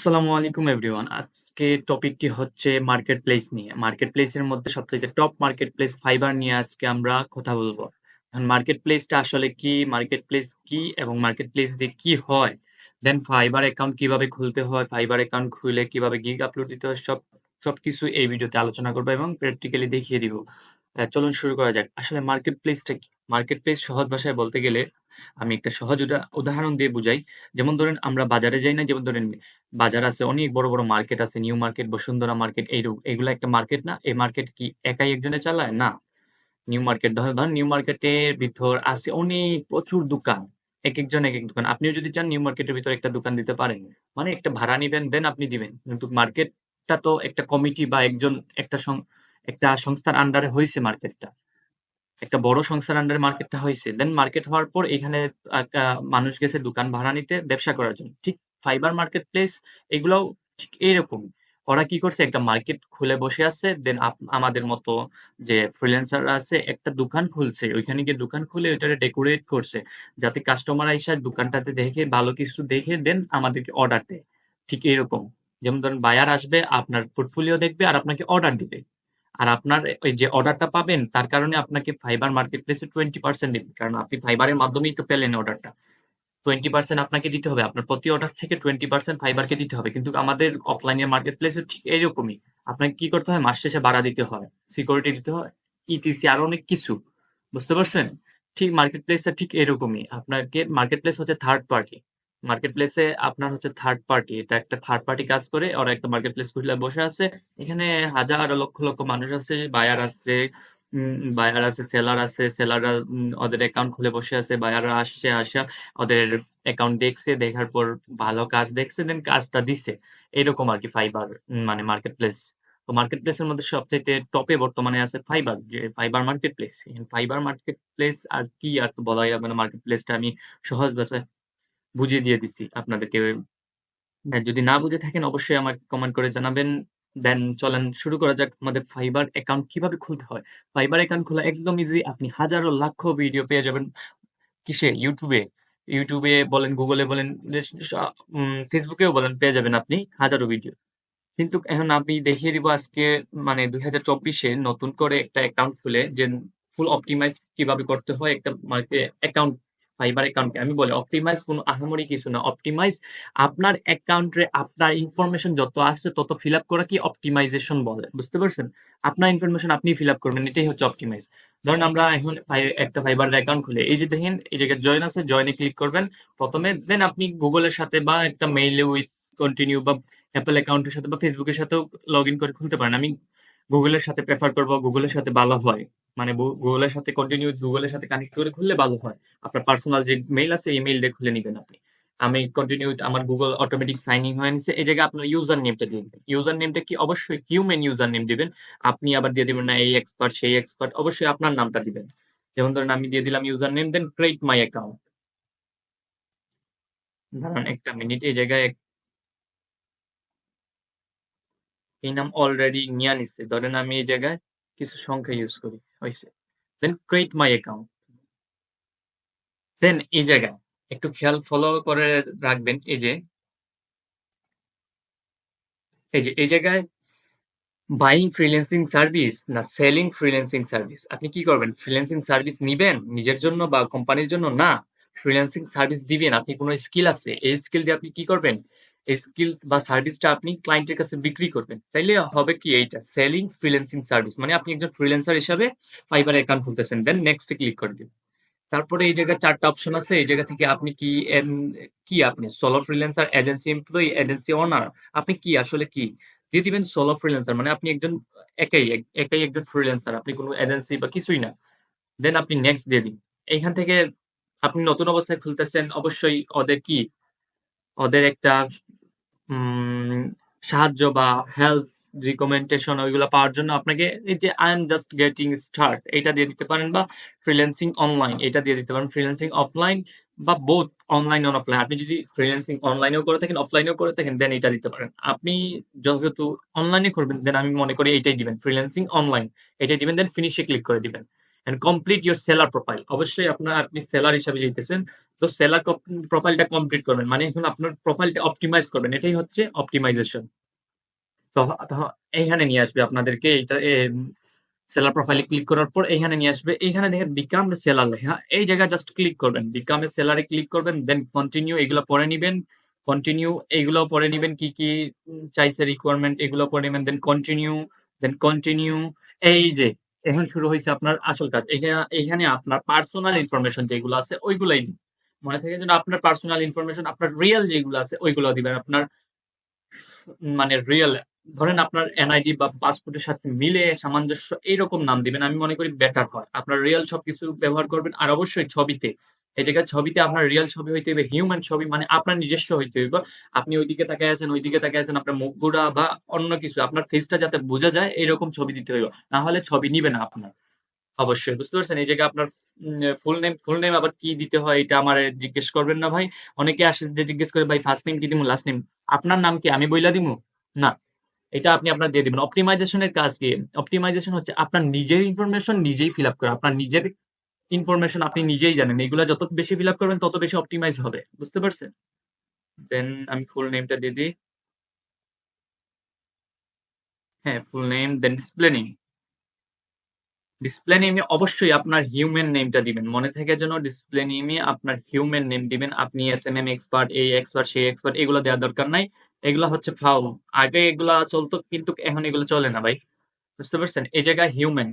আসসালামু আলাইকুম এভরিওয়ান। আজকে টপিকটি হচ্ছে মার্কেট প্লেস নিয়ে। মার্কেট প্লেসের মধ্যে সবচাইতে টপ মার্কেট প্লেস ফাইবার নিয়ে আজকে আমরা কথা বলবো। এখন মার্কেট প্লেসটা আসলে কি? মার্কেট প্লেস কি? এবং মার্কেট প্লেস দিয়ে কি হয়? দেন ফাইবার অ্যাকাউন্ট কিভাবে খুলতে হয়? ফাইবার অ্যাকাউন্ট খুলে কিভাবে গিগ আপলোড দিতে হয়? সবকিছু এই ভিডিওতে আলোচনা করবো এবং প্র্যাকটিক্যালি দেখিয়ে দিব। চলুন শুরু করা যাক। আসলে মার্কেট প্লেসটা কি? মার্কেট প্লেস সহজ ভাষায় বলতে গেলে আমি একটা সহজ উদাহরণ দিয়ে বুঝাই। যেমন ধরেন আমরা বাজারে যাই না? যেমন ধরেন বাজার আছে, অনেক বড়, বড় মার্কেট আছে। নিউ মার্কেট, বসুন্ধরা মার্কেট এগুলা একটা মার্কেট না? এই মার্কেট কি একাই একজনে চালায়? না। নিউ মার্কেট ধরেন নিউ মার্কেটের ভিতর আছে অনেক প্রচুর দোকান। একেকজন একেক দোকান। আপনিও যদি চান নিউ মার্কেটের ভিতরে একটা দোকান দিতে পারেন। মানে একটা ভাড়া নিবেন দেন আপনি দিবেন। কিন্তু মার্কেটটা তো একটা কমিটি বা একজন একটা সংস্থার আন্ডারে হইছে মার্কেটটা। একটা বড় সংস্থার আন্ডারে মার্কেটটা হইছে। দেন মার্কেট হওয়ার পর এখানে মানুষ গেছে দোকান ভাড়া নিতে, ব্যবসা করার জন্য। ঠিক ফাইবার মার্কেট প্লেস এগুলাও ঠিক এইরকমই। ওরা কি করছে? একটা মার্কেট খুলে বসে আছে। দেন আমাদের মতো যে ফ্রিল্যান্সাররা আছে একটা দোকান খুলছে। ওইখানে গিয়ে দোকান খুলে ওইটারে ডেকোরেট করছে। যাতে কাস্টমার আইসা দোকানটাতে দেখে ভালো কিছু দেখে দেন আমাদেরকে অর্ডার দেয়। ঠিক এরকম। যেমন ধরেন বায়ার আসবে, আপনার পোর্টফোলিও দেখবে আর আপনাকে অর্ডার দিবে। আর আপনার ওই যে অর্ডারটা পাবেন তার কারণে আপনাকে ফাইবার মার্কেটপ্লেসে 20% দিবে। কারণ আপনি ফাইবারের মাধ্যমেই তো পেলেন অর্ডারটা। 20% আপনাকে দিতে হবে। আপনার প্রতি অর্ডার থেকে 20% ফাইবারকে দিতে হবে। কিন্তু আমাদের অফলাইনের মার্কেটপ্লেসে ঠিক এইরকমই। আপনাকে কি করতে হয়? মাস শেষে ভাড়া দিতে হয়, সিকিউরিটি দিতে হয়, ইটিসি আরো অনেক কিছু। বুঝতে পারছেন? ঠিক মার্কেটপ্লেসটা ঠিক এরকমই। আপনাকে মার্কেটপ্লেস হচ্ছে থার্ড পার্টি। মার্কেটপ্লেসে আপনার হচ্ছে থার্ড পার্টি। এটা একটা থার্ড পার্টি কাজ করে। ওরা একটা মার্কেটপ্লেস খুলে বসে আছে। এখানে হাজার লক্ষ লক্ষ মানুষ আছে, বায়ার আছে, সেলার আছে। সেলাররা ওদের অ্যাকাউন্ট খুলে বসে আছে। বায়াররা আসছে, আসা ওদের অ্যাকাউন্ট দেখছে, দেখার পর ভালো কাজ দেখছে, দেন কাজটা দিছে। এরকম আরকি ফাইবার মানে মার্কেট প্লেস। তো মার্কেট প্লেসের মধ্যে সবচাইতে টপে বর্তমানে আছে ফাইবার, যে Fiverr marketplace. Fiverr marketplace আর কি আর তো বলাই যাবে না। মার্কেট প্লেসটা আমি সহজ ভাষায় বুঝিয়ে দিয়ে দিচ্ছি আপনাদেরকে। হ্যাঁ, যদি না বুঝে থাকেন অবশ্যই আমাকে কমেন্ট করে জানাবেন। দেন চলেন শুরু করা যাক আমাদের ফাইবার অ্যাকাউন্ট কিভাবে খুলতে হয়। ফাইবার অ্যাকাউন্ট খোলা একদম ইজি। আপনি হাজারো লাখ ভিডিও পেয়ে যাবেন। কিসে? ইউটিউবে। ইউটিউবে বলেন, গুগলে বলেন, ফেসবুকেও বলেন পেয়ে যাবেন আপনি হাজারো ভিডিও। কিন্তু এখন আমি দেখিয়ে দিব আজকে মানে 2024-এ নতুন করে একটা অ্যাকাউন্ট খুলে যে ফুল অপটিমাইজ কিভাবে করতে হয় একটা অ্যাকাউন্ট। ফাইবার অ্যাকাউন্টকে আমি বলি অপটিমাইজ কোনো আহামরি কিছু না। অপটিমাইজ আপনার অ্যাকাউন্টে আপনার ইনফরমেশন যত আছে তত ফিল আপ করা কি অপটিমাইজেশন বলে। বুঝতে পারছেন? আপনার ইনফরমেশন আপনি ফিল আপ করবেন, এটাই হচ্ছে অপটিমাইজ। ধরেন আমরা এখন একটা ফাইবার অ্যাকাউন্ট খুলে এই যে দেখেন এই জায়গায় জয়েন আছে, জয়েনে ক্লিক করবেন প্রথমে। দেন আপনি গুগলের সাথে বা একটা মেইলে উইথ কন্টিনিউ বা অ্যাপল অ্যাকাউন্টের সাথে বা ফেসবুকের সাথেও লগ ইন করে খুলতে পারেন। আমি গুগলের সাথে প্রেফার করবো, গুগলের সাথে ভালো হয়। মানে গুগলের সাথে কন্টিনিউ গুগলের সাথে কানেক্ট করে খুললে ভালো হয়। আপনার পার্সোনাল যে মেইল আছে এই মেইল দিয়ে খুলে নিবেন আপনি। আমি কন্টিনিউ আমার গুগল অটোমেটিক সাইন ইন হয়ে নিছে। এই জায়গায় আপনার ইউজার নেমটা দিয়ে দিবেন। ইউজার নেমটা কি? অবশ্যই হিউম্যান ইউজার নেম দিবেন। আপনি আবার দিয়ে দিবেন না এই এক্সপার্ট সেই এক্সপার্ট, অবশ্যই আপনার নামটা দিবেন। যেমন ধরেন আমি দিয়ে দিলাম user name, then create my account. দাঁড়ান একটা মিনিট, এই জায়গায় এই নাম অলরেডি নিয়া নিচ্ছে। ধরেন আমি এই জায়গায় কিছু সংখ্যা ইউজ করি, হইছে। দেন ক্রিয়েট মাই অ্যাকাউন্ট। দেন এই জায়গায় একটু খেয়াল ফলো করে রাখবেন। এই জায়গায় বাইং ফ্রিল্যান্সিং সার্ভিস না সেলিং ফ্রিল্যান্সিং সার্ভিস, আপনি কি করবেন? ফ্রিল্যান্সিং সার্ভিস নিবেন নিজের জন্য বা কোম্পানির জন্য? না, ফ্রিল্যান্সিং সার্ভিস দিবেন। আপনি কোনো স্কিল আছে, এই স্কিল দিয়ে আপনি কি করবেন? এই স্কিল বা সার্ভিসটা আপনি ক্লায়েন্টের কাছে বিক্রি করবেন। তাইলে হবে কি? এইটা সেলিং ফ্রিল্যান্সিং সার্ভিস, মানে আপনি একজন ফ্রিল্যান্সার হিসাবে ফাইবার অ্যাকাউন্ট খুলতেছেন। দেন নেক্সট ক্লিক করে দিন। তারপরে এই জায়গায় ৪ টা অপশন আছে। এই জায়গা থেকে আপনি কি আপনি solo freelancer, agency employee, agency owner, আপনি কি আসলে কি? দিয়ে দিবেন সোলো ফ্রিল্যান্সার, মানে আপনি একজন একাই একজন ফ্রিল্যান্সার। আপনি কোনো এজেন্সি বা কিছুই না। দেন আপনি নেক্সট দিয়ে দিন। এইখান থেকে আপনি নতুন অবস্থায় খুলতেছেন, অবশ্যই ওদের একটা উম সাহায্য বা হেল্প রিকমেন্ডেশন ওইগুলা পাওয়ার জন্য আপনাকে এই যে I am just getting start এটা দিয়ে দিতে পারেন, বা ফ্রিল্যান্সিং অনলাইন এটা দিয়ে দিতে পারেন। ফ্রিল্যান্সিং অফলাইন বা বোথ অনলাইন অন অফলাইন, আপনি যদি ফ্রিল্যান্সিং অনলাইনেও করে থাকেন অফলাইনেও করে থাকেন দেন এটা দিতে পারেন। আপনি যেহেতু অনলাইনে করবেন দেন আমি মনে করি এইটাই দিবেন, ফ্রিল্যান্সিং অনলাইন এটাই দিবেন। দেন ফিনিশে ক্লিক করে দিবেন and complete your seller profile. অবশ্যই আপনি সেলার হিসাবে যেতেছেন, তো সেলার প্রোফাইলটা কমপ্লিট করবেন, মানে এখন আপনার প্রোফাইলটা অপটিমাইজ করবেন, এটাই হচ্ছে অপটিমাইজেশন। তো তো এইখানে নিয়ে আসবে আপনাদেরকে এইটা, সেলার প্রোফাইলে ক্লিক করার পর এইখানে নিয়ে আসবে, এইখানে দেখেন বিকাম এ সেলার লেখা, এই জায়গায় জাস্ট ক্লিক করবেন, বিকাম এ সেলারে ক্লিক করবেন, দেন কন্টিনিউ এগুলো পরে নিবেন, কন্টিনিউ এইগুলো পরে নিবেন, কি কি চাইছে রিকোয়ারমেন্ট এগুলো পরে নেবেন, দেন কন্টিনিউ, দেন কন্টিনিউ। এই যে এখন শুরু হয়েছে আপনার আসল কাজ, এখানে এখানে আপনার পার্সোনাল ইনফরমেশন যেগুলো আছে ওইগুলাই দিন। মনে থাকে যেন আপনার পার্সোনাল ইনফরমেশন, আপনার রিয়েল যেগুলো আছে ওইগুলো দিবেন, আপনার মানে রিয়েল, ধরেন আপনার এনআইডি বা পাসপোর্টের সাথে মিলে সামঞ্জস্য এইরকম নাম দিবেন, আমি মনে করি বেটার হয়। আপনার রিয়েল সবকিছু ব্যবহার করবেন, আর অবশ্যই ছবিতে, এই জায়গায় ছবিতে আপনার রিয়েল ছবি হইতে হবে, হিউম্যান ছবি, মানে আপনার নিজস্ব হইতে হইবে। আপনি ওইদিকে তাকায় আছেন, ওইদিকে তাকায় আছেন, আপনার মুখগুড়া বা অন্য কিছু, আপনার ফেসটা যাতে বোঝা যায় এরকম ছবি দিতে হইবে, না হলে ছবি নিবে না আপনার। অবশ্যই বুঝতে পারছেন, এই জায়গায় আপনার ফুল নেম আবার কি দিতে হয় এটা আমার জিজ্ঞেস করবেন না ভাই। অনেকে আসে যে জিজ্ঞেস করে ভাই ফার্স্ট নেম কি দিমু লাস্ট নেম, আপনার নাম কি আমি বইলা দিমু? না, এটা আপনি আপনার দিয়ে দিবেন। অপটিমাইজেশনের কাজ কি? অপটিমাইজেশন হচ্ছে আপনার নিজের ইনফরমেশন নিজেই ফিল আপ করা, আপনার নিজের ইনফরমেশন আপনি নিজেই জানেন, এগুলা যত বেশি ফিল আপ করবেন তত বেশি অপটিমাইজ হবে, বুঝতে পারছেন? দেন আমি ফুল নেমটা দিয়ে দিই। হ্যাঁ, ফুল নেম, দেন ডিসপ্লে নেম। ডিসপ্লে নেমে অবশ্যই আপনার হিউম্যান নেমটা দিবেন, মনে থাকে যেন ডিসপ্লে নেমে আপনার হিউম্যান নেম দিবেন। আপনি এসএমএম এক্সপার্ট, এই এক্সপার্ট, সেই এক্সপার্ট এগুলো দেওয়ার দরকার নাই, এগুলো হচ্ছে ফাউল। আগে এগুলা চলতো কিন্তু এখন এগুলো চলে না ভাই, বুঝতে পারছেন? এই জায়গায় হিউম্যান,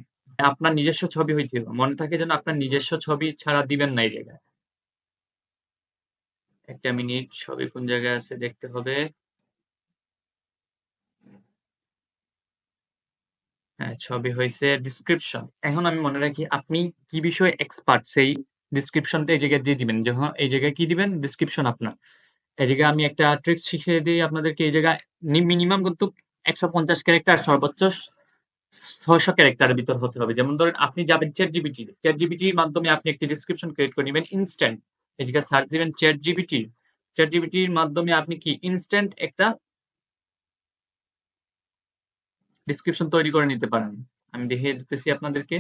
আপনার নিজস্ব ছবি হইতে হবে, মনে থাকে যেন আপনার নিজস্ব ছবি ছাড়া দিবেন না এই জায়গায়। একটা মিনিট, ছবি কোন জায়গায় আছে দেখতে হবে। হ্যাঁ, ছবি হয়েছে, ডিসক্রিপশন। এখন আমি মনে রাখি আপনি কি বিষয়ে এক্সপার্ট সেই ডিসক্রিপশনটা এই জায়গায় দিয়ে দিবেন, যখন এই জায়গায় কি দিবেন ডিসক্রিপশন আপনার। এই জায়গায় আমি একটা ট্রিক্স শিখিয়ে দিই আপনাদেরকে, এই জায়গায় মিনিমাম কিন্তু 150 ক্যারেক্টার, সর্বোচ্চ 600 ক্যারেক্টারের ভিতর হতে হবে। যেমন ধরেন আপনি যাবেন চ্যাট জিপিটির মাধ্যমে আপনি একটি ডিসক্রিপশন ক্রিয়েট করে নেবেন ইনস্ট্যান্ট। এই জায়গায় সার্চ দিবেন চ্যাট জিপিটির মাধ্যমে আপনি কি ইনস্ট্যান্ট একটা ডিসক্রিপশন তৈরি করে নিতে পারেন। আমি দেখিয়ে দিতেছি আপনাদেরকে,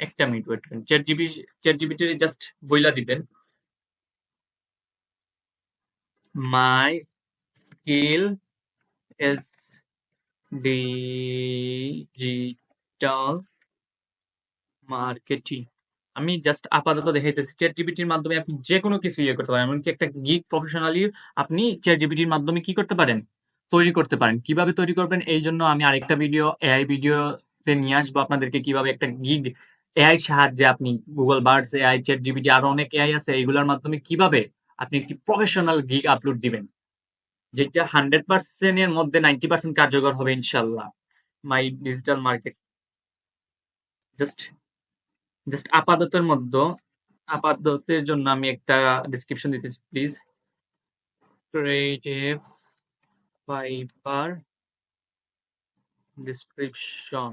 একটা মিনিট ওয়েট করেন। চ্যাট জিপিটি জাস্ট বইলা দিবেন মাই স্কিল ইজ ডিজিটাল মার্কেটিং। আমি জাস্ট আপাতত দেখাইতেছি, চ্যাট জিপিটির মাধ্যমে আপনি যে কোনো কিছু ইয়ে করতে পারেন, এমনকি একটা গিগ প্রফেশনালি আপনি চ্যাট জিপিটির মাধ্যমে কি করতে পারেন, তৈরি করতে পারেন। কিভাবে তৈরি করবেন এই জন্য আমি আরেকটা ভিডিও, এআই ভিডিওতে নিয়ে আসবো আপনাদেরকে, কিভাবে একটা গিগ এআই সাহায্যে আপনি Google birds AI, chat GPT আরো অনেক এআই আছে, এইগুলোর মাধ্যমে কিভাবে আপনি একটি প্রফেশনাল গিগ আপলোড দিবেন, যেটা 100% এর মধ্যে 90% কার্যকর হবে ইনশাল্লাহ। My digital market, just just আপাততের জন্য আমি একটা ডিসক্রিপশন দিতেছি please. Creative Fiverr description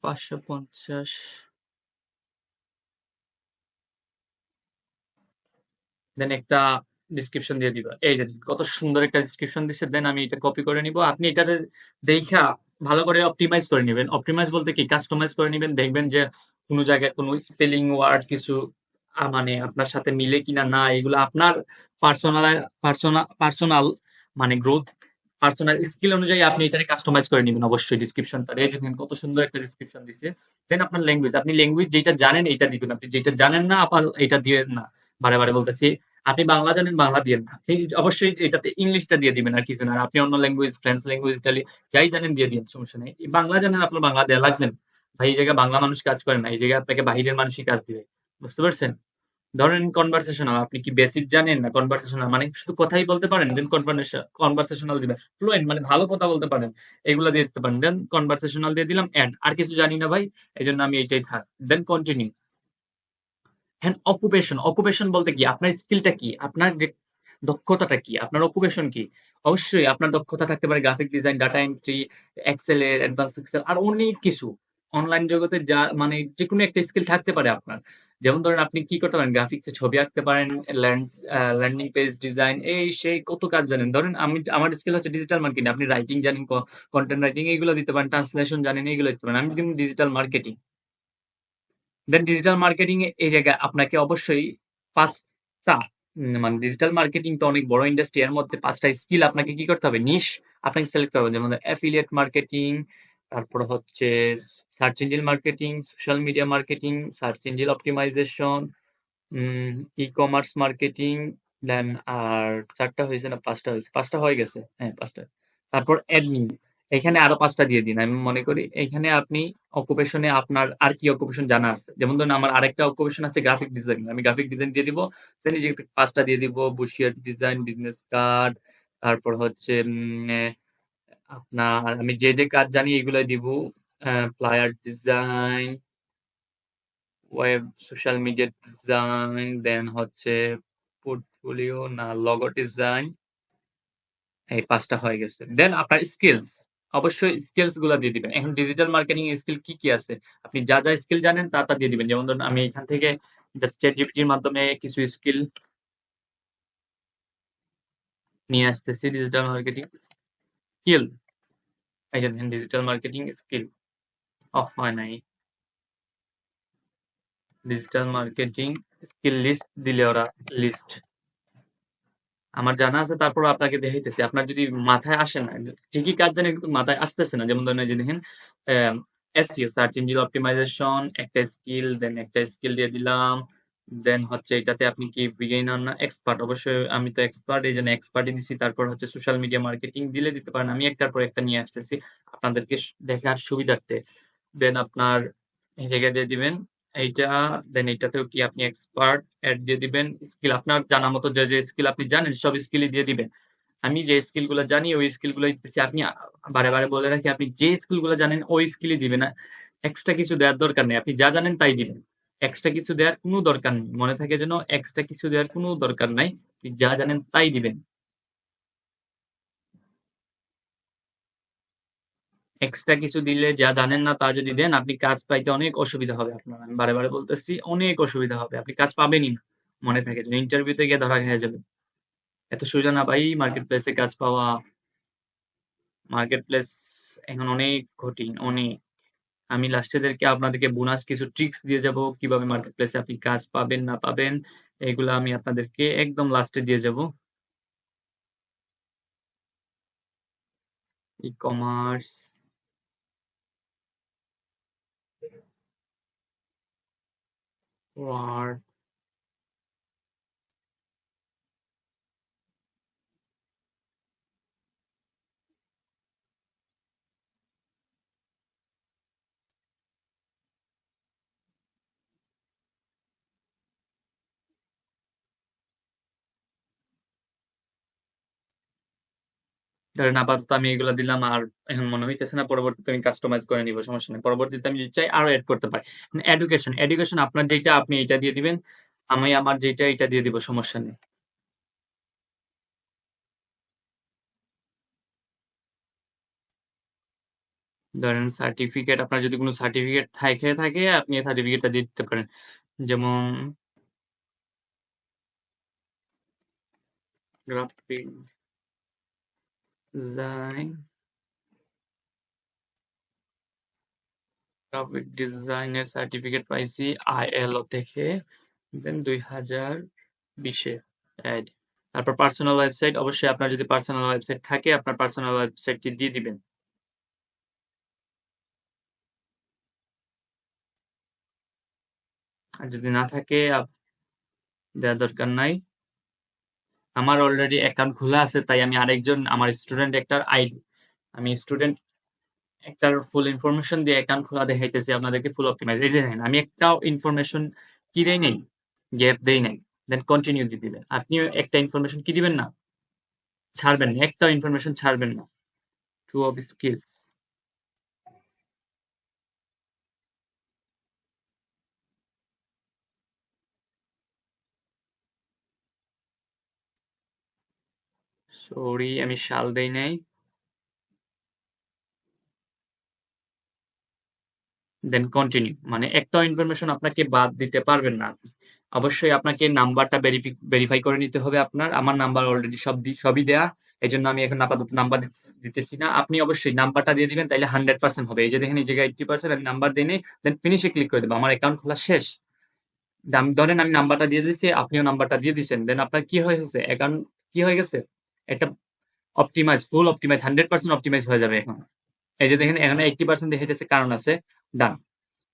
550। Then একটা ডিসক্রিপশন দিয়ে দিবা, এই যে কত সুন্দর একটা ডিসক্রিপশন দিচ্ছে। দেন আমি এটা কপি করে নিব, আপনি এটাতে দেখা ভালো করে অপটিমাইজ করে নেবেন। অপটিমাইজ বলতে কি, কাস্টমাইজ করে নেবেন, দেখবেন যে কোনো জায়গায় কোনো স্পেলিং ওয়ার্ড কিছু মানে আপনার সাথে মিলে কিনা, না এগুলো আপনার পার্সোনাল পার্সোনাল মানে গ্রোথ, পার্সোনাল স্কিল অনুযায়ী আপনি এটাকে কাস্টমাইজ করে নেবেন অবশ্যই ডিসক্রিপশনটা। এই দেখেন কত সুন্দর একটা ডিসক্রিপশন দিচ্ছে। দেন আপনার ল্যাঙ্গুয়েজ, আপনি ল্যাঙ্গুয়েজ যেটা জানেন এটা দিবেন, আপনি যেটা জানেন না আবার এটা দিয়ে না, বারে বারে বলতেছি। আপনি বাংলা জানেন বাংলা দিয়েন না, আপনি অবশ্যই এটাতে ইংলিশটা দিয়ে দিবেন, আর কিছু না। আর আপনি অন্য ল্যাঙ্গুয়েজ, ফ্রেঞ্চ ল্যাঙ্গুয়েজ, ইটালি যাই জানেন দিয়ে দিন, সমস্যা নেই। এই বাংলা জানেন আপনার বাংলা দেওয়া লাগবে না ভাই, এই জায়গায় বাংলা মানুষ কাজ করে না, এই জায়গায় আপনাকে বাহিরের মানুষই কাজ দিবে, বুঝতে পারছেন? ধরেন কনভারসেশনাল, আপনি কি বেসিক জানেন না কনভারসেশনাল, মানে শুধু কথাই বলতে পারেন, দেন কনভারসেশনাল দিবেন। ফ্লুয়েন্ট মানে ভালো কথা বলতে পারেন, এগুলো দিয়ে দিতে পারেন। দেন কনভারসেশনাল দিয়ে দিলাম, এন্ড আর কিছু জানি না ভাই, এই জন্য আমি এইটাই থাক। দেন কন্টিনিউ। হ্যাঁ, অকুপেশন বলতে কি, আপনার স্কিলটা কি, আপনার যে দক্ষতাটা কি, আপনার অকুপেশন কি। অবশ্যই আপনার দক্ষতা থাকতে পারে graphic design, data entry, Excel এর অ্যাডভান্স এক্সেল, আর অনেক কিছু। অনলাইন জগতে যা মানে যে কোনো একটা স্কিল থাকতে পারে আপনার। যেমন ধরেন আপনি কি করতে পারেন, গ্রাফিক্সে ছবি আঁকতে পারেন, ল্যান্ডিং পেজ ডিজাইন, এই সেই কত কাজ জানেন। ধরেন আমার স্কিল হচ্ছে ডিজিটাল মার্কেটিং, আপনি রাইটিং জানেন, কন্টেন্ট রাইটিং এইগুলো দিতে পারেন, ট্রান্সলেশন জানেন, এইগুলো দিতে পারেন। আমি কিন্তু ডিজিটাল মার্কেটিং, দেন ডিজিটাল মার্কেটিং এ এই জায়গায় আপনাকে অবশ্যই ৫ টা মানে ডিজিটাল মার্কেটিং তো অনেক বড় ইন্ডাস্ট্রি। এর মধ্যে ৫ টা স্কিল আপনাকে কি করতে হবে? নিশ আপনাকে সিলেক্ট করতে হবে। যেমন অ্যাফিলিয়েট মার্কেটিং, তারপর হচ্ছে search engine marketing, social media marketing, search engine optimisation, um e-commerce marketing, then আর ৪ টা হইছে না ৫ টা হইছে? ৫ টা হয়ে গেছে। হ্যাঁ, ৫ টা। তারপর অ্যাডমিন। এখানে আরো ৫ টা দিয়ে দিন। আমি মনে করি এখানে আপনি অকুপেশন এ আপনার আর কি অকুপেশন জানা আছে? যেমন ধরুন আমার আরেকটা অকুপেশন আছে গ্রাফিক ডিজাইন। আমি গ্রাফিক ডিজাইন দিয়ে দিব। দেন এই যে ৫ টা দিয়ে দিব। বুশিয়ার ডিজাইন, বিজনেস কার্ড, তারপর হচ্ছে আপনার আমি যে কাজ জানি এগুলাই দিব। Flyer design, web social media design, then হচ্ছে পোর্টফোলিও না লোগো ডিজাইন। এই ৫ টা হয়ে গেছে। দেন আপনার স্কিলস। অবশ্যই স্কিলস গুলা দিয়ে দিবেন। এখন ডিজিটাল মার্কেটিং স্কিল কি আছে? আপনি যা স্কিল জানেন তা দিয়ে দিবেন। যেমন ধরুন আমি এখান থেকে জাস্ট ChatGPT এর মাধ্যমে কিছু স্কিল নিয়ে আসতেছি। Digital marketing skill. এই যে দেখেন ডিজিটাল মার্কেটিং স্কিল। হয় নাই। ডিজিটাল মার্কেটিং স্কিল লিস্ট দিলে ওরা লিস্ট আমার জানা আছে তারপর আপনাকে দেখাইতেছি। আপনার যদি মাথায় আসে না, ঠিকই কাজ জানেন কিন্তু মাথায় আসতেছে না। যেমন ধরেন এই যে দেখেন SEO সার্চ ইঞ্জিন অপ্টিমাইজেশন একটা স্কিল, দেন একটা স্কিল দিয়ে দিলাম। দেন হচ্ছে এটাতে আপনি কি বিগিনার না এক্সপার্ট? অবশ্যই আমি তো এক্সপার্ট, এইজন্য এক্সপার্টই দিছি। তারপর হচ্ছে সোশ্যাল মিডিয়া মার্কেটিং দিলে দিতে পারেন। আমি একটার পর একটা নিয়ে আসতেছি আপনাদেরকে দেখার সুবিধার্থে। দেন আপনার এই জায়গায় দিয়ে দিবেন এইটা, দেন এটাতেও কি আপনি এক্সপার্ট এড দিয়ে দিবেন। স্কিল আপনার জানা মতো যে স্কিল আপনি জানেন সব স্কিলই দিয়ে দিবেন। আমি যে স্কিল গুলা জানি ওই স্কিল গুলাই দিতেছি। আপনি বারে বলে রাখি আপনি যে স্কিল গুলা জানেন ওই স্কিলই দিবেন। এক্সট্রা কিছু দেওয়ার দরকার নেই। আপনি যা জানেন তাই দিবেন। এক্সট্রা কিছু দেওয়ার কোনো দরকার নেই। মনে থাকে যেন এক্সট্রা কিছু দেওয়ার কোনো দরকার নাই। আপনি যা জানেন তাই দিবেন। এক্সট্রা কিছু দিলে যা জানেন না তা যদি দেন আপনি কাজ পাইতে অনেক অসুবিধা হবে আপনার। আমি বারে বলতেছি অনেক অসুবিধা হবে। আপনি কাজ পাবেনই না। মনে থাকে যেন ইন্টারভিউতে গিয়ে ধরা খেয়ে যাবেন। এত সোজা না ভাই মার্কেট প্লেসে কাজ পাওয়া। মার্কেট প্লেস এখন অনেক কঠিন, অনেক। আমি লাস্টেদেরকে আপনাদেরকে বোনাস কিছু ট্রিক্স দিয়ে যাব কিভাবে মার্কেট প্লেসে আপনি কাজ পাবেন না পাবেন এগুলা আমি আপনাদেরকে একদম লাস্টে দিয়ে যাব। ই-কমার্স, ওয়ার্ড, ধরেন আপাতত আমি এগুলা দিলাম আর এখন মনে হইতেছে না, পরবর্তীতে আমি কাস্টমাইজ করে নিব, সমস্যা নেই। পরবর্তীতে আমি যদি চাই আরো এড করতে পারি। এডুকেশন আপনার যেটা আপনি এটা দিয়ে দিবেন, আমি আমার যেটা এটা দিয়ে দিব, সমস্যা নেই। ধরেন সার্টিফিকেট, আপনার যদি কোনো সার্টিফিকেট থাকে আপনি এই সার্টিফিকেটটা দিয়ে দিতে পারেন। যেমন গ্রাফিক ডিজাইন, গ্রাফিক ডিজাইনের সার্টিফিকেট পাইছি ILO থেকে, দেন 2020-এ এড। তারপর পার্সোনাল ওয়েবসাইট, অবশ্যই আপনার যদি পার্সোনাল ওয়েবসাইট থাকে আপনার পার্সোনাল ওয়েবসাইটটি দিয়ে দিবেন। আর যদি না থাকে দেওয়ার দরকার নাই। আমার অলরেডি অ্যাকাউন্ট খোলা আছে তাই আমি আরেকজন আমার স্টুডেন্ট একটার আইডি, আমি স্টুডেন্ট একটার ফুল ইনফরমেশন দিয়ে অ্যাকাউন্ট খোলা দেখাইতেছি আপনাদেরকে, ফুল অপটিমাইজ। এই যে দেখেন আমি একটাও ইনফরমেশন কি দেই নাই, গ্যাপ দেই নাই। দেন কন্টিনিউ দিয়ে দিবেন। আপনিও একটা ইনফরমেশন কি দিবেন না, ছাড়বেন না, একটাও ইনফরমেশন ছাড়বেন না। ট্রু অফ স্কিলস, সরি আমি সাল দেই নাই। দেন কন্টিনিউ, মানে একটাও ইনফরমেশন আপনাকে বাদ দিতে পারবেন না আপনি। অবশ্যই আপনাকে নাম্বারটা ভেরিফাই করে নিতে হবে আপনার। আমার নাম্বার অলরেডি সবই দেয়া। এই জন্য আমি এখন আপাতত নাম্বার দিতেছি না। আপনি অবশ্যই নাম্বারটা দিয়ে দিবেন, তাইলে 100% হবে। এই যে দেখেন এই জায়গায় 80% আমি নাম্বার দিয়ে নেই, দেন ফিনিশে ক্লিক করে দেবো, আমার অ্যাকাউন্ট খোলা শেষ। ধরেন আমি নাম্বারটা দিয়ে দিয়েছি, আপনিও নাম্বারটা দিয়ে দিচ্ছেন, দেন আপনার কি হয়ে গেছে, অ্যাকাউন্ট কি হয়ে গেছে, একটা অপটিমাইজ, ফুল অপটিমাইজ, 100% অপটিমাইজ হয়ে যাবে এখন। এই যে দেখেন এখানে 80% দেখাইতেছে, কারণ আছে, ডান।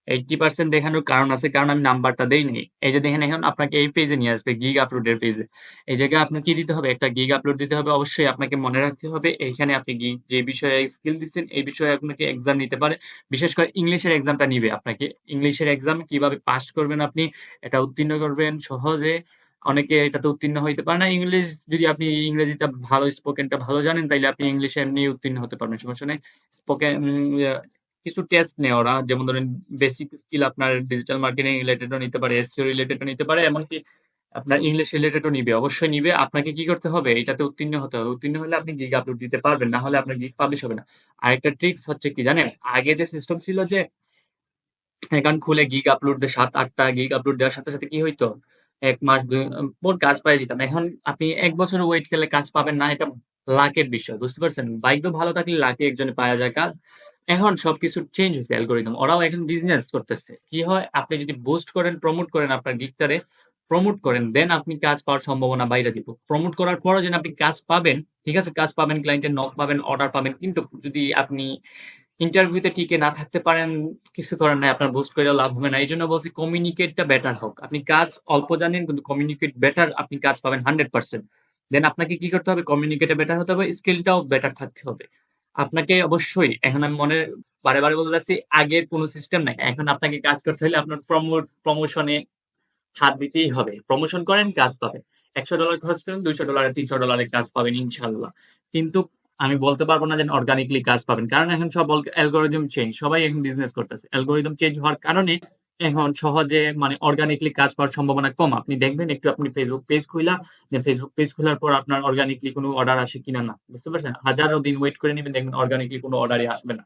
80% দেখানোর কারণ আছে, কারণ আমি নাম্বারটা দেইনি। এই যে দেখেন এখন আপনাকে এই পেজে নিয়ে আসবে, গিগ আপলোডের পেজে। এই জায়গায় আপনার কি দিতে হবে, একটা গিগ আপলোড দিতে হবে। অবশ্যই আপনাকে মনে রাখতে হবে এইখানে আপনি গিগ যে বিষয়ে স্কিল দিচ্ছেন এই বিষয়ে আপনাকে এক্সাম নিতে পারে। বিশেষ করে ইংলিশের এক্সামটা নিবে আপনাকে। ইংলিশের এক্সাম কিভাবে পাস করবেন আপনি, এটা উত্তীর্ণ করবেন সহজে। অনেকে এটাতে উত্তীর্ণ হইতে পারে না। ইংলিশ যদি আপনি ইংরেজিটা ভালো, স্পোকেনটা ভালো জানেন, তাইলে আপনি ইংলিশে এমনি উত্তীর্ণ হতে পারবেন, সমস্যা নেই। স্পোকেন কিছু টেস্ট নেয় ওরা, যেমন ধরেন বেসিক স্কিল আপনার ডিজিটাল মার্কেটিং রিলেটেডও নিতে পারে, এসইও রিলেটেডও নিতে পারে, এমনকি আপনার ইংলিশ রিলেটেডও নিবে। অবশ্যই নিবে। আপনাকে কি করতে হবে, এটাতে উত্তীর্ণ হতে হবে। উত্তীর্ণ হলে আপনি গিগ আপলোড দিতে পারবেন, না হলে আপনার গিগ পাবলিশ হবে না। আরেকটা ট্রিক্স হচ্ছে কি জানেন, আগে যে সিস্টেম ছিল যে অ্যাকাউন্ট খুলে গিগ আপলোড দিয়ে 7-8টা গিগ আপলোড দেওয়ার সাথে সাথে কি হইতো, 1 মাস পর কাজ পেয়ে যেতাম। এখন আপনি 1 বছর ওয়েট করলে কাজ পাবেন না, এটা লাকের বিষয়, বুঝতে পারছেন? ভাগ্য ভালো থাকলে লাকে একজনে পাওয়া যায় কাজ। এখন সবকিছু চেঞ্জ হয়েছে, অ্যালগোরিদম, ওরাও এখন বিজনেস করতেছে। কি হয়, আপনি যদি বুস্ট করেন, প্রমোট করেন, আপনার গিগটারে প্রমোট করেন, দেন আপনি কাজ পাওয়ার সম্ভাবনা বাইরে দিব। প্রমোট করার পরও যেন আপনি কাজ পাবেন, ঠিক আছে, কাজ পাবেন, ক্লায়েন্টের নক পাবেন, অর্ডার পাবেন, কিন্তু যদি আপনি ইন্টারভিউতে টিকে না থাকতে পারেন, কিছু করার নাই, আপনার বুস্ট করে লাভ হবে না। এই জন্য বলছি কমিউনিকেটটা বেটার হোক। আপনি কাজ অল্প জানেন কিন্তু কমিউনিকেট বেটার, আপনি কাজ পাবেন 100%। দেন আপনাকে কি করতে হবে, কমিউনিকেটে বেটার হতে হবে, স্কিলটাও বেটার থাকতে হবে। আপনাকে অবশ্যই, এখন আমি বারে বারে বলতে চাচ্ছি, আগের কোনো সিস্টেম নাই। এখন আপনাকে কাজ করতে হলে আপনার প্রমোশনে হাত দিতেই হবে। প্রমোশন করেন, কাজ পাবেন। $100 খরচ করেন, $200 $300 কাজ পাবেন ইনশাল্লাহ। কিন্তু আমি বলতে পারবো না যে অর্গানিকলি কাজ পাবেন, কারণ এখন সব অ্যালগোরিদম চেঞ্জ, সবাই এখন বিজনেস করতেছে। অ্যালগোরিদম চেঞ্জ হওয়ার কারণে এখন সহজে মানে অর্গানিকলি কাজ পাওয়ার সম্ভাবনা কম। আপনি দেখবেন একটু, আপনি ফেসবুক পেজ খুলা, যে ফেসবুক পেজ খোলার পর আপনার অর্গানিকলি কোনো অর্ডার আসে কিনা, না, বুঝতে পারছেন? হাজারো দিন ওয়েট করে নেবেন, দেখবেন অর্গানিকলি কোনো অর্ডারই আসবে না।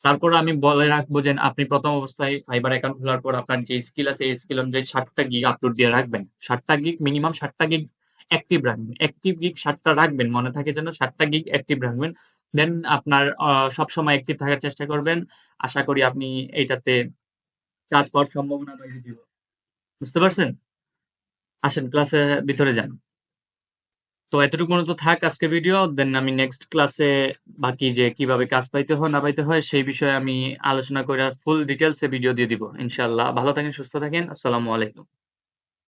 তারপর আমি বলে রাখবো যে আপনি প্রথম অবস্থায় ফাইবার অ্যাকাউন্ট খোলার পর আপনার যে স্কিল আছে এই স্কিল অনুযায়ী 7টা গিগ আপলোড দিয়ে রাখবেন। 7টা গিগ, মিনিমাম 7টা গিগ অ্যাক্টিভ রাখবেন। অ্যাক্টিভ গিগ 7টা রাখবেন, মনে থাকে যেন 7টা গিগ অ্যাক্টিভ রাখবেন। দেন আপনার সবসময় অ্যাক্টিভ থাকার চেষ্টা করবেন। আশা করি আপনি এইটাতে কাজ পাওয়ার সম্ভাবনা বাড়িয়ে দিব। বুঝতে পারছেন? আসেন ক্লাসে ভিতরে যান। তো এতটুকু মতো থাক আজকের ভিডিও। দেন আমি নেক্সট ক্লাসে বাকি যে কিভাবে কাজ পাইতে হয় না পাইতে হয় সেই বিষয়ে আমি আলোচনা করে ফুল ডিটেলসে ভিডিও দিয়ে দিব ইনশাল্লাহ। ভালো থাকেন, সুস্থ থাকেন। আসসালামু আলাইকুম।